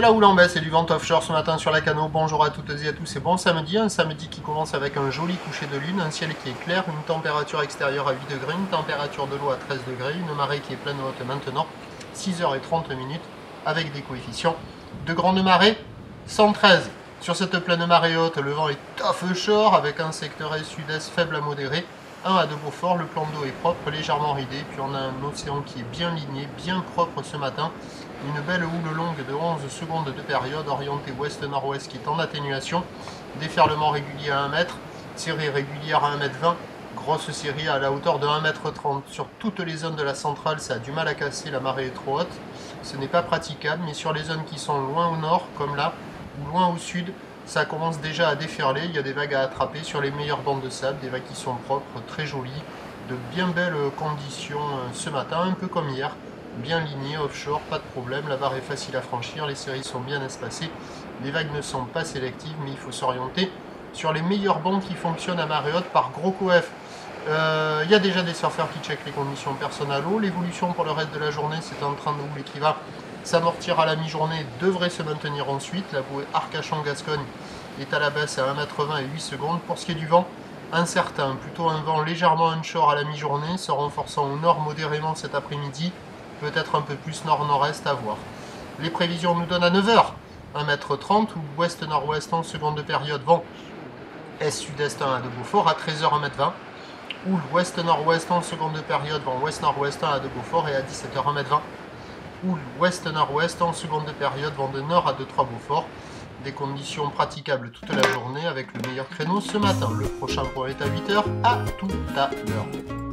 la houle en baisse et du vent offshore ce matin sur la Cano. Bonjour à toutes et à tous, c'est bon samedi. Un samedi qui commence avec un joli coucher de lune, un ciel qui est clair, une température extérieure à 8 degrés, une température de l'eau à 13 degrés, une marée qui est pleine haute maintenant, 6h30 avec des coefficients de grande marée 113. Sur cette pleine marée haute, le vent est offshore avec un secteur est-sud-est faible à modéré. 1 à 2 Beaufort, le plan d'eau est propre, légèrement ridé, puis on a un océan qui est bien ligné, bien propre ce matin. Une belle houle longue de 11 secondes de période, orientée ouest-nord-ouest qui est en atténuation. Déferlement régulier à 1 mètre, série régulière à 1 mètre 20, grosse série à la hauteur de 1 mètre 30. Sur toutes les zones de la centrale, ça a du mal à casser, la marée est trop haute. Ce n'est pas praticable, mais sur les zones qui sont loin au nord, comme là, ou loin au sud, ça commence déjà à déferler, il y a des vagues à attraper sur les meilleures bandes de sable, des vagues qui sont propres, très jolies, de bien belles conditions ce matin, un peu comme hier, bien lignées, offshore, pas de problème, la barre est facile à franchir, les séries sont bien espacées, les vagues ne sont pas sélectives, mais il faut s'orienter sur les meilleures bandes qui fonctionnent à marée haute par gros coef. Il y a déjà des surfeurs qui checkent les conditions personnes à l'eau, l'évolution pour le reste de la journée, c'est un train de houle qui va s'amortir à la mi-journée, devrait se maintenir ensuite. La bouée Arcachon-Gascogne est à la baisse à 1,20 m et 8 secondes. Pour ce qui est du vent, incertain, plutôt un vent légèrement onshore à la mi-journée, se renforçant au nord modérément cet après-midi, peut-être un peu plus nord-nord-est à voir. Les prévisions nous donnent à 9h, 1,30 m ou ouest-nord-ouest en seconde période, vent est-sud-est 1 à 2 Beaufort, à 13h 1,20 m, ou ouest-nord-ouest en seconde période, vent ouest-nord-ouest 1 à 2 Beaufort et à 17h 1,20 m. Ou ouest-nord-ouest en seconde période, vent de nord à 2-3 Beaufort. Des conditions praticables toute la journée avec le meilleur créneau ce matin. Le prochain point est à 8h. À tout à l'heure.